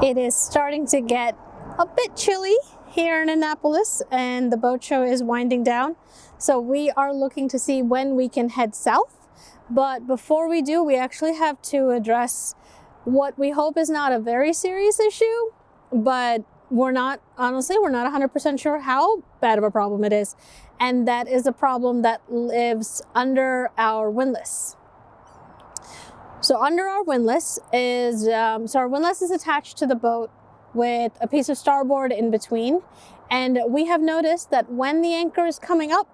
It is starting to get a bit chilly here in Annapolis, and the boat show is winding down. So we are looking to see when we can head south. But before we do, we actually have to address what we hope is not a very serious issue, but we're not 100% sure how bad of a problem it is. And that is a problem that lives under our windlass. So under our windlass is, our windlass is attached to the boat with a piece of starboard in between. And we have noticed that when the anchor is coming up,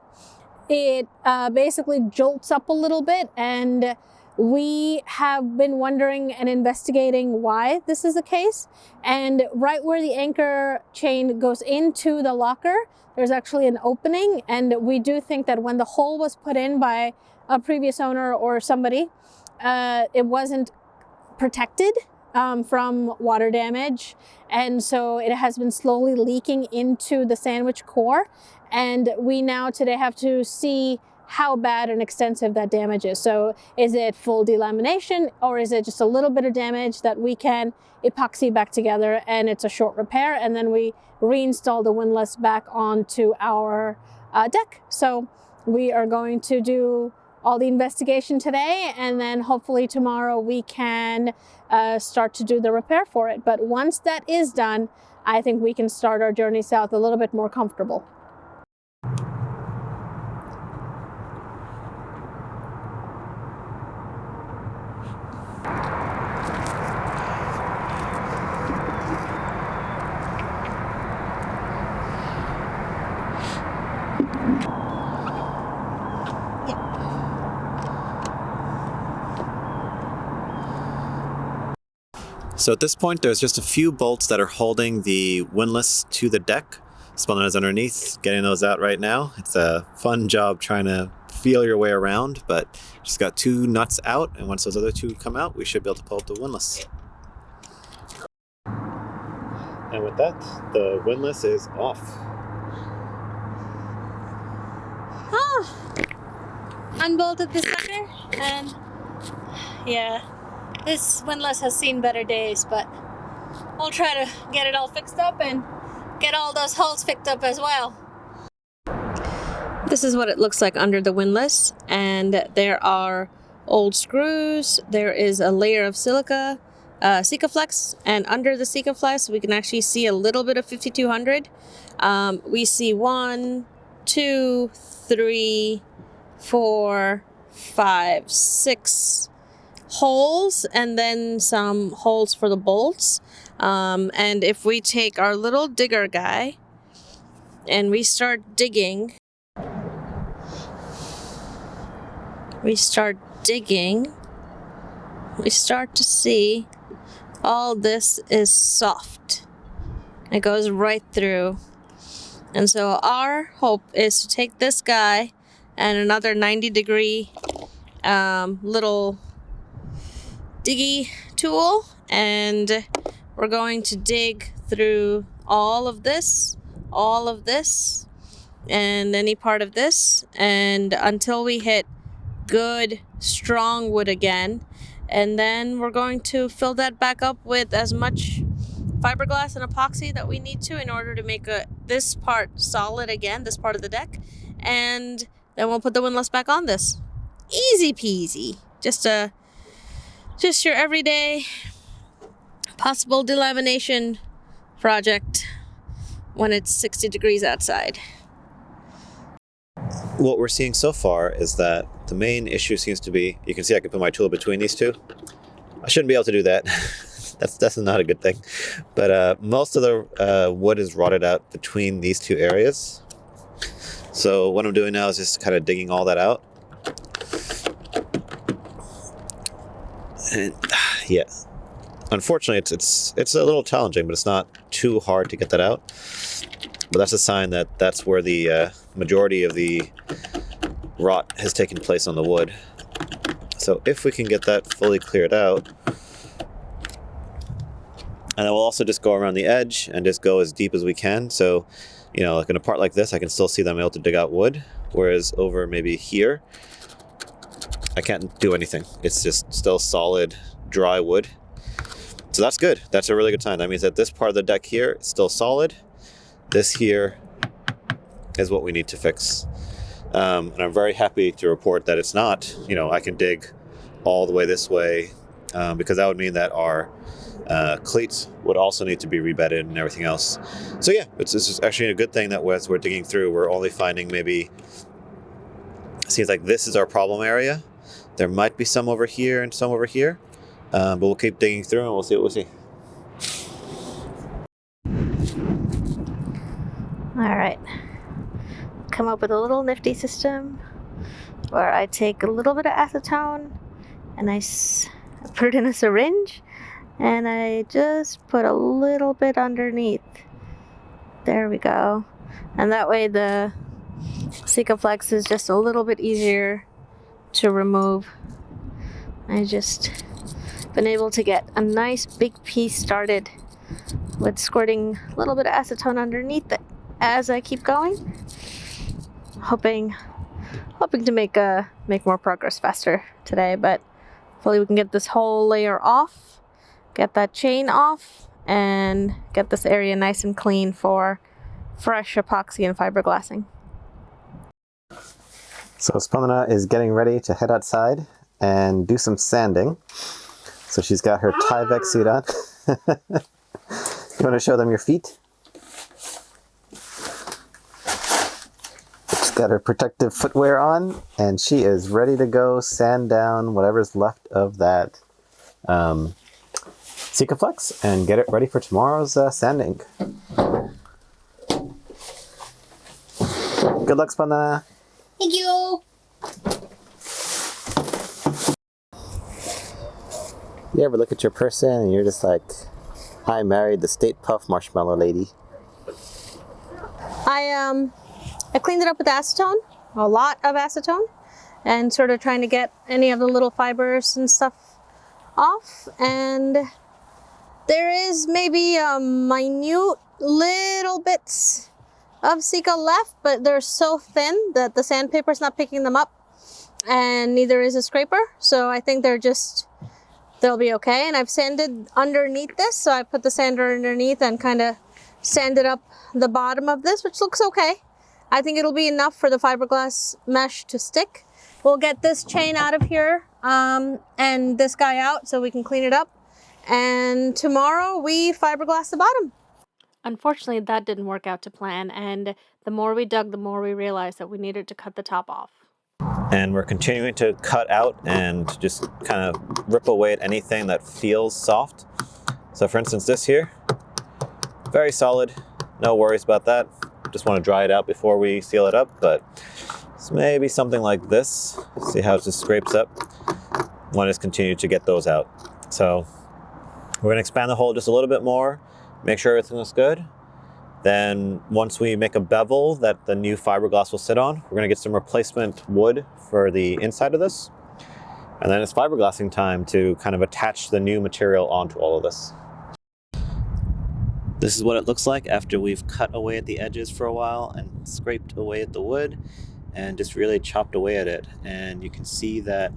it basically jolts up a little bit, and we have been wondering and investigating why this is the case. And right where the anchor chain goes into the locker, there's actually an opening, and we do think that when the hole was put in by a previous owner or somebody, it wasn't protected from water damage, and so it has been slowly leaking into the sandwich core. And we now today have to see how bad and extensive that damage is. So is it full delamination, or is it just a little bit of damage that we can epoxy back together and it's a short repair, and then we reinstall the windlass back onto our deck? So we are going to do all the investigation today, and then hopefully tomorrow we can start to do the repair for it. But once that is done, I think we can start our journey south a little bit more comfortable. So at this point, there's just a few bolts that are holding the windlass to the deck. Spelman is underneath, getting those out right now. It's a fun job trying to feel your way around, but just got two nuts out, and once those other two come out, we should be able to pull up the windlass. And with that, the windlass is off. Unbolted the sucker, and yeah, this windlass has seen better days, but we'll try to get it all fixed up and get all those holes fixed up as well. This is what it looks like under the windlass, and there are old screws, there is a layer of silica, Sikaflex, and under the Sikaflex we can actually see a little bit of 5200. We see 1, 2, 3, 4, 5, 6 holes, and then some holes for the bolts. And if we take our little digger guy and we start digging, we start to see all this is soft. It goes right through. And so our hope is to take this guy and another 90-degree little diggy tool, and we're going to dig through all of this, and any part of this, and until we hit good strong wood again. And then we're going to fill that back up with as much fiberglass and epoxy that we need to in order to make this part solid again, this part of the deck, and then we'll put the windlass back on this. Easy peasy. Just your everyday possible delamination project when it's 60 degrees outside. What we're seeing so far is that the main issue seems to be, you can see I can put my tool between these two. I shouldn't be able to do that. That's not a good thing. But most of the wood is rotted out between these two areas. So what I'm doing now is just kind of digging all that out. And yeah, unfortunately it's a little challenging, but it's not too hard to get that out. But that's a sign that that's where the majority of the rot has taken place on the wood. So if we can get that fully cleared out, and then we'll also just go around the edge and just go as deep as we can. So, you know, like in a part like this, I can still see that I'm able to dig out wood, whereas over maybe here, I can't do anything. It's just still solid, dry wood. So that's good. That's a really good sign. That means that this part of the deck here is still solid. This here is what we need to fix. And I'm very happy to report that it's not. You know, I can dig all the way this way because that would mean that our cleats would also need to be rebedded and everything else. So yeah, it's actually a good thing that as we're digging through, we're only finding maybe, it seems like this is our problem area. There might be some over here and some over here, but we'll keep digging through and we'll see what we see. All right, come up with a little nifty system where I take a little bit of acetone and I put it in a syringe and I just put a little bit underneath. There we go. And that way the Sikaflex is just a little bit easier to remove. I just been able to get a nice big piece started with squirting a little bit of acetone underneath it as I keep going. Hoping to make more progress faster today, but hopefully we can get this whole layer off, get that chain off, and get this area nice and clean for fresh epoxy and fiberglassing. So Spandana is getting ready to head outside and do some sanding. So she's got her Tyvek suit on. You want to show them your feet? She's got her protective footwear on, and she is ready to go sand down whatever's left of that Sikaflex and get it ready for tomorrow's sanding. Good luck, Spandana. Thank you. You ever look at your person and you're just like, I married the State Puff Marshmallow Lady? I cleaned it up with acetone, a lot of acetone, and sort of trying to get any of the little fibers and stuff off. And there is maybe a minute little bits of Sika left, but they're so thin that the sandpaper's not picking them up, and neither is a scraper. So I think they'll be okay. And I've sanded underneath this, so I put the sander underneath and kind of sanded up the bottom of this, which looks okay. I think it'll be enough for the fiberglass mesh to stick. We'll get this chain out of here and this guy out so we can clean it up. And tomorrow we fiberglass the bottom. Unfortunately, that didn't work out to plan, and the more we dug, the more we realized that we needed to cut the top off. And we're continuing to cut out and just kind of rip away at anything that feels soft. So for instance, this here, very solid, no worries about that. Just want to dry it out before we seal it up, but it's maybe something like this. See how it just scrapes up? Want to just continue to get those out. So we're going to expand the hole just a little bit more, make sure everything looks good. Then once we make a bevel that the new fiberglass will sit on, we're going to get some replacement wood for the inside of this. And then it's fiberglassing time to kind of attach the new material onto all of this. This is what it looks like after we've cut away at the edges for a while and scraped away at the wood and just really chopped away at it. And you can see that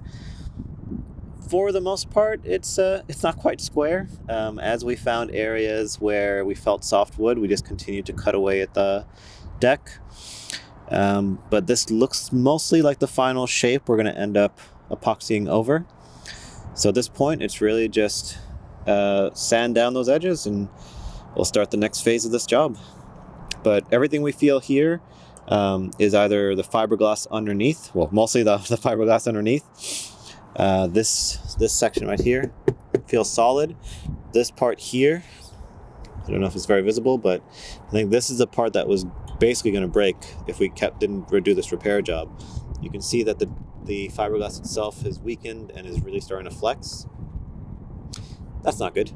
for the most part, it's not quite square. As we found areas where we felt soft wood, we just continued to cut away at the deck. But this looks mostly like the final shape we're going to end up epoxying over. So at this point, it's really just sand down those edges and we'll start the next phase of this job. But everything we feel here is either the fiberglass underneath, well, mostly the fiberglass underneath. This section right here feels solid. This part here, I don't know if it's very visible, but I think this is the part that was basically going to break if we didn't do this repair job. You can see that the fiberglass itself has weakened and is really starting to flex. That's not good.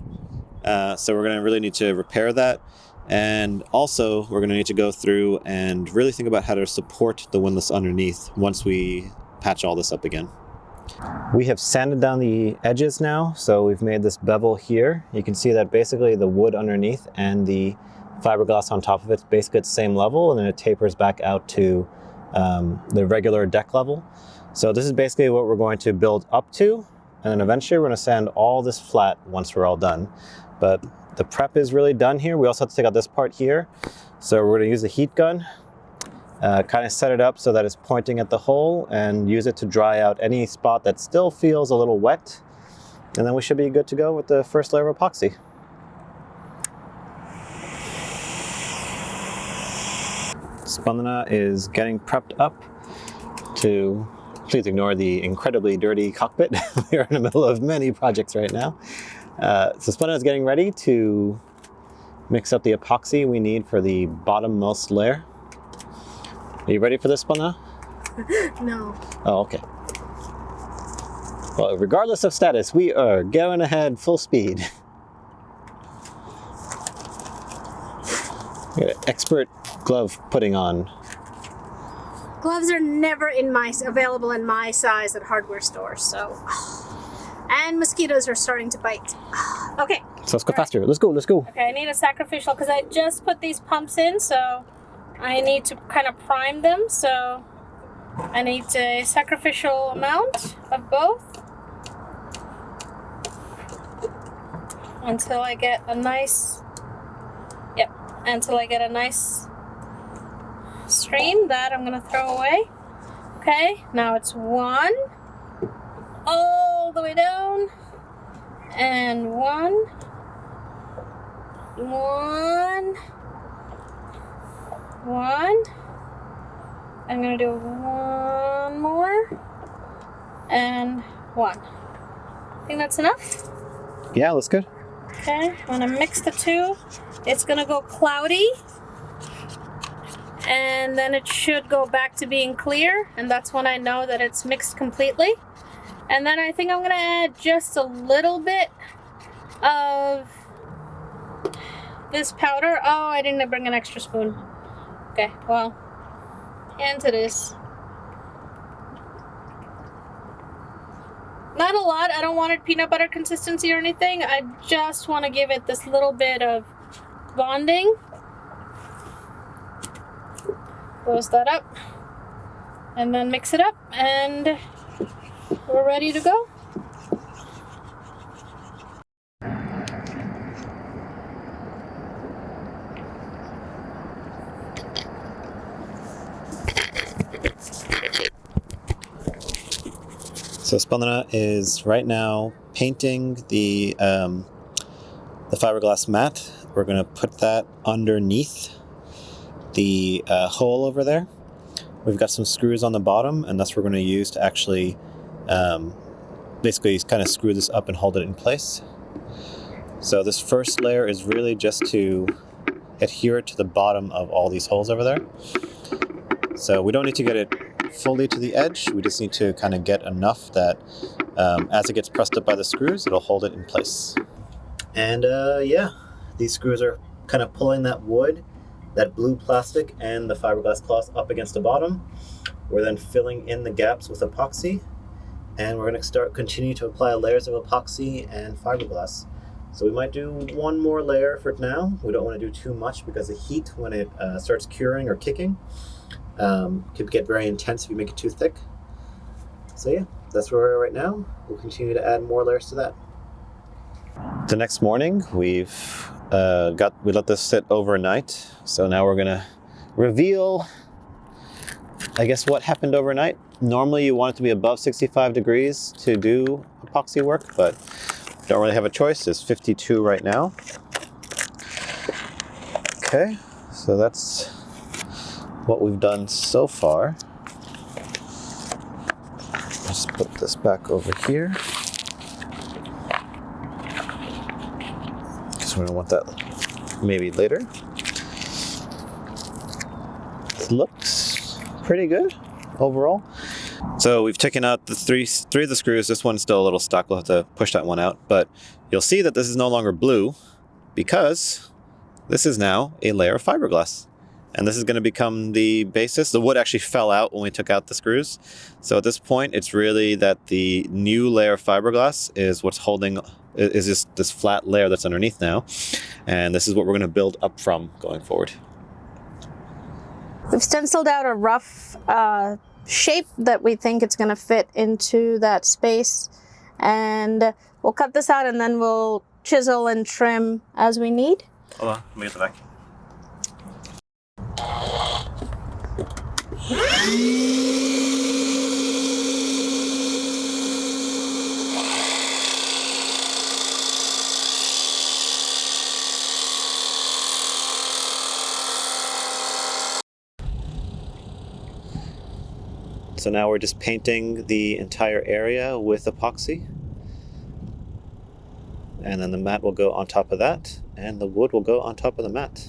So we're going to really need to repair that. And also we're going to need to go through and really think about how to support the windlass underneath once we patch all this up again. We have sanded down the edges now, so we've made this bevel here. You can see that basically the wood underneath and the fiberglass on top of it's basically at the same level, and then it tapers back out to the regular deck level. So this is basically what we're going to build up to and then eventually we're going to sand all this flat once we're all done. But the prep is really done here. We also have to take out this part here. So we're going to use the heat gun, kind of set it up so that it's pointing at the hole, and use it to dry out any spot that still feels a little wet. And then we should be good to go with the first layer of epoxy. Spandana is getting prepped up to, please ignore the incredibly dirty cockpit. We are in the middle of many projects right now. So Spandana is getting ready to mix up the epoxy we need for the bottommost layer. Are you ready for this, Spandana? No. Oh, okay. Well, regardless of status, we are going ahead full speed. We got an expert glove putting on. Gloves are never available in my size at hardware stores, so. And mosquitoes are starting to bite. Okay. So let's go faster. Let's go. Okay, I need a sacrificial because I just put these pumps in, so I need to kind of prime them. So I need a sacrificial amount of both until I get a nice, stream that I'm gonna throw away. Okay, now it's one, all the way down, and one, I'm gonna do one more, and one. I think that's enough. Yeah, looks good. Okay, I'm gonna mix the two. It's gonna go cloudy, and then it should go back to being clear, and that's when I know that it's mixed completely. And then I think I'm gonna add just a little bit of this powder. Oh, I didn't bring an extra spoon. Okay, well, into this. Not a lot. I don't want it peanut butter consistency or anything. I just want to give it this little bit of bonding. Close that up. And then mix it up. And we're ready to go. So Spandana is right now painting the fiberglass mat. We're going to put that underneath the hole over there. We've got some screws on the bottom, and that's what we're going to use to actually basically kind of screw this up and hold it in place. So this first layer is really just to adhere it to the bottom of all these holes over there. So we don't need to get it fully to the edge. We just need to kind of get enough that as it gets pressed up by the screws, it'll hold it in place. And yeah, these screws are kind of pulling that wood, that blue plastic, and the fiberglass cloth up against the bottom. We're then filling in the gaps with epoxy, and we're going to continue to apply layers of epoxy and fiberglass. So we might do one more layer for now. We don't want to do too much because the heat, when it starts curing or kicking, could get very intense if you make it too thick. So yeah, that's where we are right now. We'll continue to add more layers to that. The next morning, we let this sit overnight. So now we're gonna reveal, I guess, what happened overnight. Normally you want it to be above 65 degrees to do epoxy work, but don't really have a choice. It's 52 right now. Okay, so that's what we've done so far. Let's put this back over here, because we're gonna want that maybe later. It looks pretty good overall. So we've taken out the three of the screws. This one's still a little stuck. We'll have to push that one out, but you'll see that this is no longer blue because this is now a layer of fiberglass. And this is going to become the basis. The wood actually fell out when we took out the screws. So at this point, it's really that the new layer of fiberglass is what's holding, is just this flat layer that's underneath now. And this is what we're going to build up from going forward. We've stenciled out a rough shape that we think it's going to fit into that space. And we'll cut this out and then we'll chisel and trim as we need. Hold on, let me get the vacuum. So now we're just painting the entire area with epoxy. And then the mat will go on top of that, and the wood will go on top of the mat.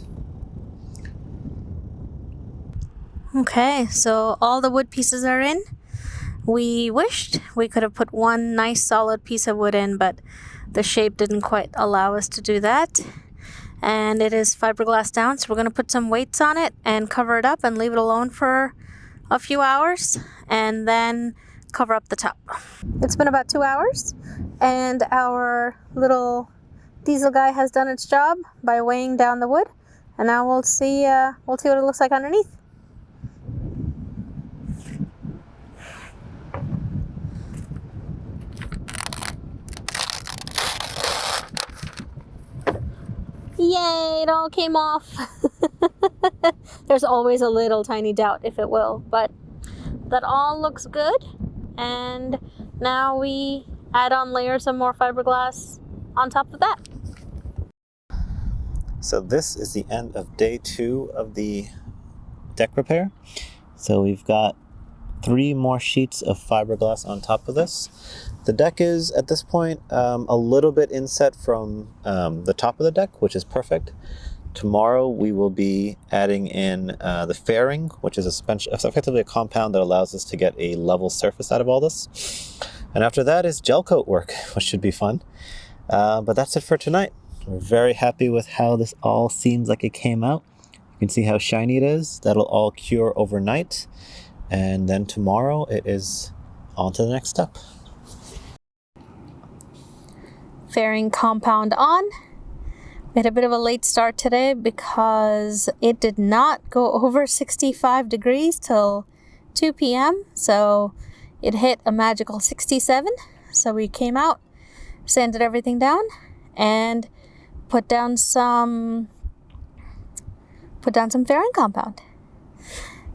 Okay, so all the wood pieces are in. We wished we could have put one nice solid piece of wood in, but the shape didn't quite allow us to do that. And it is fiberglass down, so we're going to put some weights on it and cover it up and leave it alone for a few hours and then cover up the top. It's been about 2 hours and our little diesel guy has done its job by weighing down the wood, and now we'll see what it looks like underneath. Yay, it all came off. There's always a little tiny doubt if it will, but that all looks good. And now we add on layers of more fiberglass on top of that. So this is the end of day 2 of the deck repair. So we've got 3 more sheets of fiberglass on top of this. The deck is, at this point, a little bit inset from the top of the deck, which is perfect. Tomorrow we will be adding in the fairing, which is effectively a compound that allows us to get a level surface out of all this. And after that is gel coat work, which should be fun. But that's it for tonight. We're very happy with how this all seems like it came out. You can see how shiny it is. That'll all cure overnight. And then tomorrow it is on to the next step. Fairing compound on. We had a bit of a late start today because it did not go over 65 degrees till 2 p.m. So it hit a magical 67. So we came out, sanded everything down, and put down some fairing compound.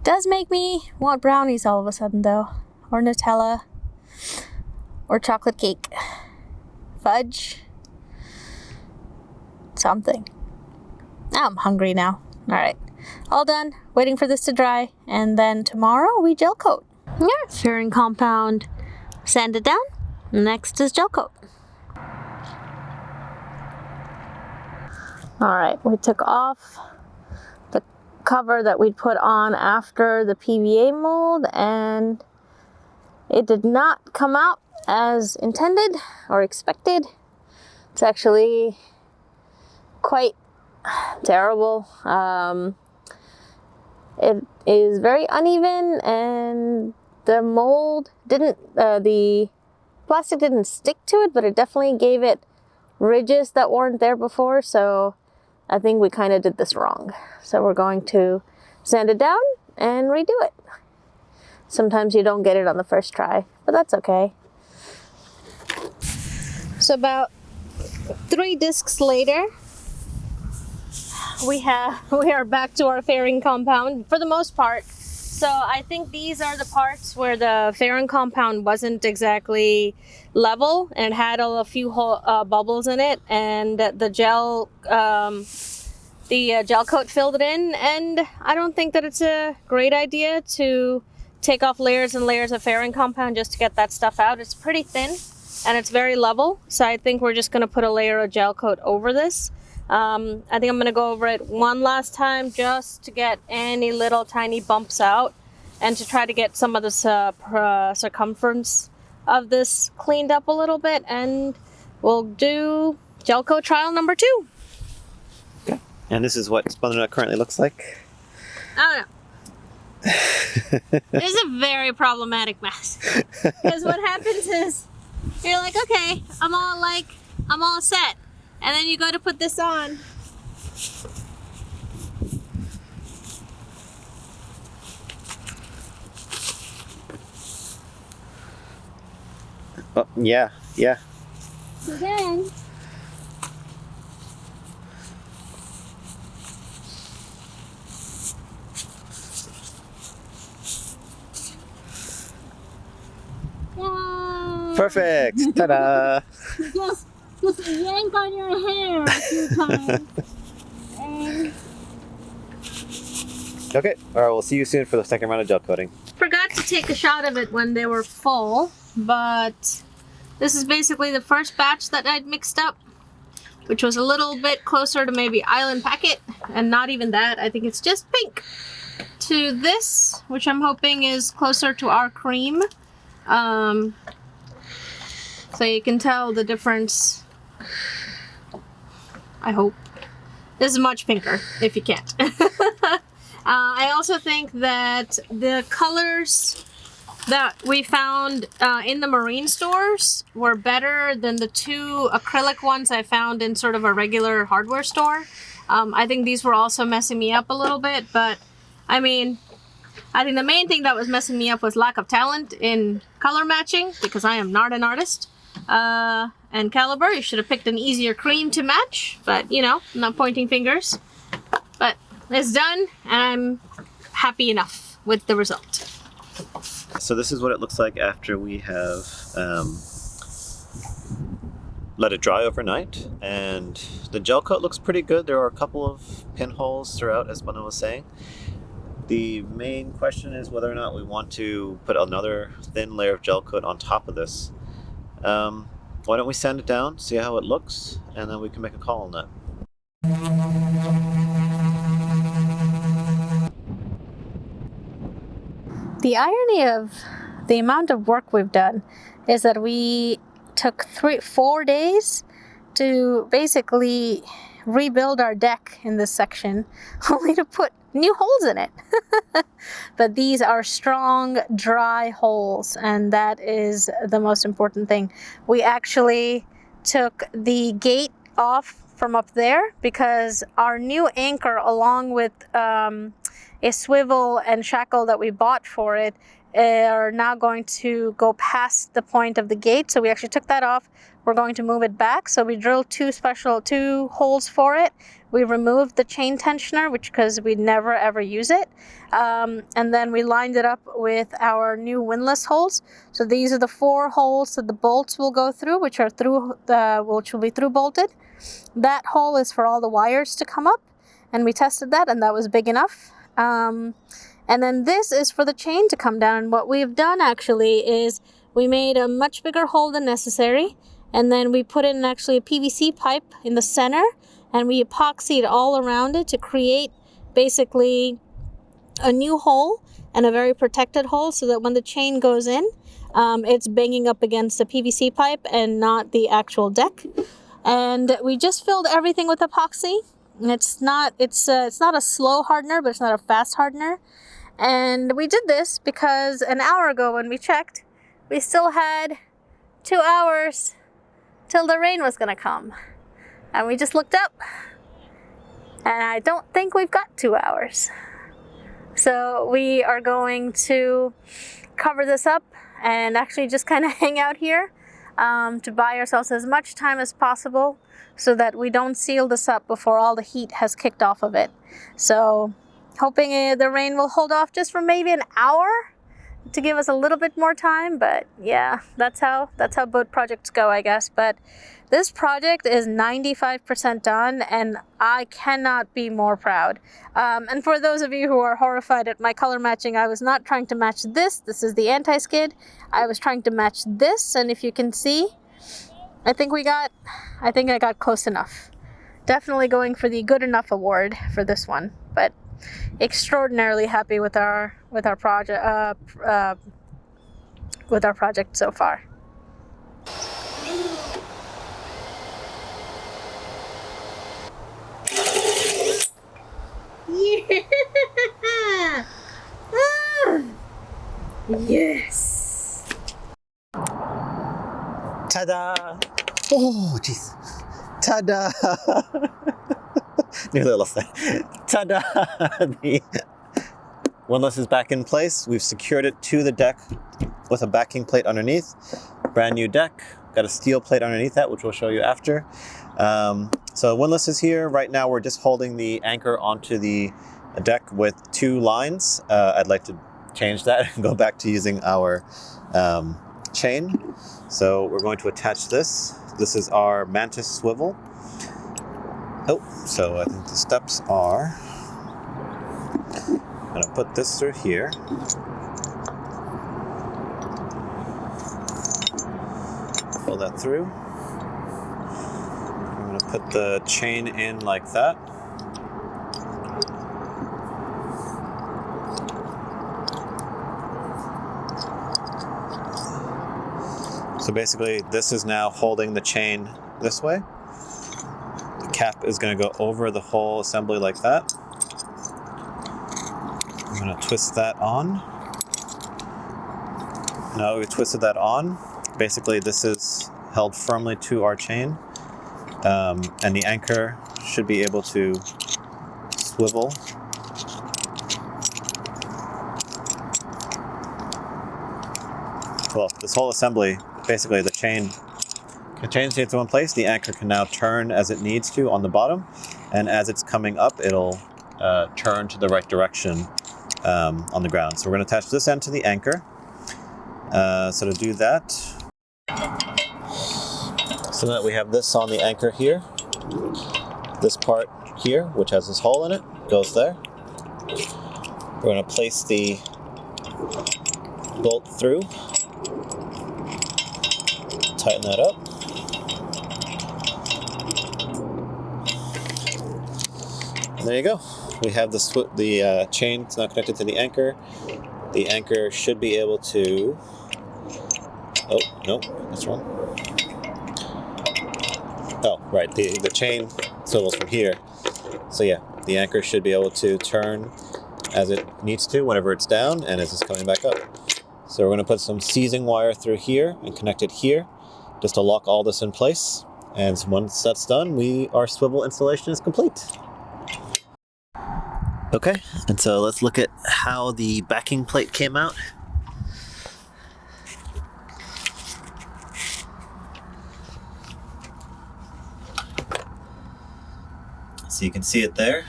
Does make me want brownies all of a sudden though, or Nutella, or chocolate cake, fudge, something. Now I'm hungry now. All right, all done, waiting for this to dry, and then tomorrow we gel coat. Yeah, fairing compound sanded down. Next is gel coat. All right, we took off the cover that we'd put on after the PVA mold, and it did not come out as intended or expected. It's actually quite terrible. It is very uneven, and the mold didn't, the plastic didn't stick to it, but it definitely gave it ridges that weren't there before. So I think we kind of did this wrong. So we're going to sand it down and redo it. Sometimes you don't get it on the first try, but that's okay. So about 3 discs later, we are back to our fairing compound for the most part. So I think these are the parts where the fairing compound wasn't exactly level and it had a few bubbles in it, and the gel coat filled it in. And I don't think that it's a great idea to take off layers and layers of fairing compound just to get that stuff out. It's pretty thin and it's very level, so I think we're just going to put a layer of gel coat over this. I think I'm going to go over it one last time just to get any little tiny bumps out and to try to get some of this circumference of this cleaned up a little bit, and we'll do gel coat trial number 2. Okay. And this is what Splendor currently looks like. I don't know. This is a very problematic mess. Because what happens is you're like, okay, I'm all set. And then you go to put this on. Oh, yeah, Yeah. So then, Perfect. Ta-da. Just yank on your hair a few times. And Okay. All right. We'll see you soon for the second round of gel coating. forgot to take a shot of it when they were full, but this is basically the first batch that I'd mixed up, which was a little bit closer to maybe Island Packet, and not even that. I think it's just pink. To this, which I'm hoping is closer to our cream. So you can tell the difference, I hope. This is much pinker, if you can't. I also think that the colors that we found in the marine stores were better than the two acrylic ones I found in sort of a regular hardware store. I think these were also messing me up a little bit, but I mean, I think the main thing that was messing me up was lack of talent in color matching, because I am not an artist. And Caliber, you should have picked an easier cream to match, but you know, I'm not pointing fingers. But it's done, and I'm happy enough with the result. So this is what it looks like after we have let it dry overnight, and the gel coat looks pretty good. There are a couple of pinholes throughout, as Bana was saying. The main question is whether or not we want to put another thin layer of gel coat on top of this. Why don't we sand it down, see how it looks, and then we can make a call on that. The irony of the amount of work we've done is that we took 4 days to basically rebuild our deck in this section, only to put new holes in it. But these are strong, dry holes, and that is the most important thing. We actually took the gate off from up there because our new anchor, along with a swivel and shackle that we bought for it, are now going to go past the point of the gate. So we actually took that off. We're going to move it back. So we drilled two holes for it. We removed the chain tensioner, because we'd never ever use it. And then we lined it up with our new windlass holes. So these are the 4 holes that the bolts will go through, which will be through bolted. That hole is for all the wires to come up, and we tested that, and that was big enough. And then this is for the chain to come down. And what we've done actually is we made a much bigger hole than necessary, and then we put in actually a PVC pipe in the center, and we epoxied all around it to create basically a new hole and a very protected hole, so that when the chain goes in, it's banging up against the PVC pipe and not the actual deck. And we just filled everything with epoxy. It's not a slow hardener, but it's not a fast hardener. And we did this because an hour ago when we checked, we still had 2 hours till the rain was gonna come. And we just looked up, and I don't think we've got 2 hours. So we are going to cover this up and actually just kind of hang out here to buy ourselves as much time as possible, so that we don't seal this up before all the heat has kicked off of it. So hoping the rain will hold off just for maybe an hour to give us a little bit more time. But yeah, that's how boat projects go, I guess. But this project is 95% done, and I cannot be more proud. And for those of you who are horrified at my color matching, I was not trying to match this. This is the anti-skid. I was trying to match this, and if you can see, I think I got close enough. Definitely going for the good enough award for this one, but extraordinarily happy with our project so far. Yeah! Yes! Ta-da! Oh, jeez. Ta-da! Nearly lost that. Ta-da! The windlass is back in place. We've secured it to the deck with a backing plate underneath. Brand new deck, got a steel plate underneath that, which we'll show you after. So windlass is here. Right now we're just holding the anchor onto the deck with 2 lines. I'd like to change that and go back to using our chain. So we're going to attach this. This is our mantis swivel. Oh, so I think the steps are, I'm going to put this through here. Pull that through. I'm going to put the chain in like that. So basically, this is now holding the chain this way. The cap is going to go over the whole assembly like that. I'm going to twist that on. Now we've twisted that on. Basically, this is held firmly to our chain, and the anchor should be able to swivel. Well, this whole assembly, basically the chain stays in one place. The anchor can now turn as it needs to on the bottom, and as it's coming up, it'll turn to the right direction on the ground. So we're going to attach this end to the anchor. So to do that, so that we have this on the anchor here. This part here, which has this hole in it, goes there. We're going to place the bolt through. Tighten that up. And there you go. We have the chain. It's now connected to the anchor. The anchor should be able to... Oh, no, that's wrong. Oh, right, the chain swivels from here. So yeah, the anchor should be able to turn as it needs to whenever it's down and as it's coming back up. So we're going to put some seizing wire through here and connect it here just to lock all this in place. And once that's done, our swivel installation is complete. Okay, and so let's look at how the backing plate came out. So you can see it there.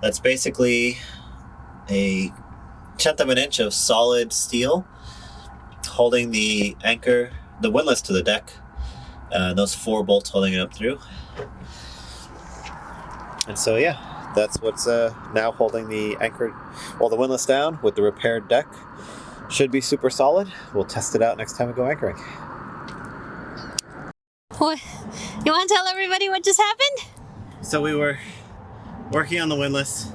That's basically a 1/10 of an inch of solid steel holding the anchor, the windlass to the deck. Those 4 bolts holding it up through. And so yeah, that's what's now holding the anchor, well, the windlass down with the repaired deck. Should be super solid. We'll test it out next time we go anchoring. What? You want to tell everybody what just happened? So we were working on the windlass,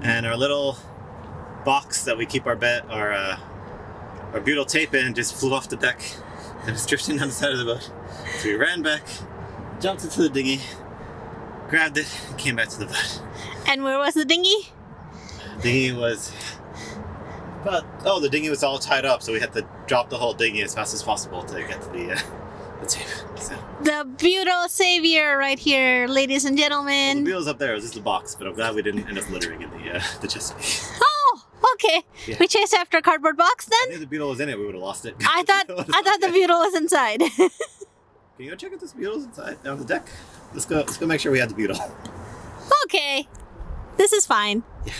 and our little box that we keep our butyl tape in just flew off the deck and was drifting down the side of the boat. So we ran back, jumped into the dinghy, grabbed it, and came back to the boat. And where was the dinghy? The dinghy was the dinghy was all tied up, so we had to drop the whole dinghy as fast as possible to get to the tape. So. The butyl savior right here, ladies and gentlemen. Well, the butyl's up there. It was just the box, but I'm glad we didn't end up littering in the Chesapeake. Oh, okay. Yeah. We chased after a cardboard box then? I knew the butyl was in it. We would have lost it. I thought the butyl was inside. Can you go check if this butyl's inside on the deck? Let's go make sure we had the butyl. Okay. This is fine. Yeah.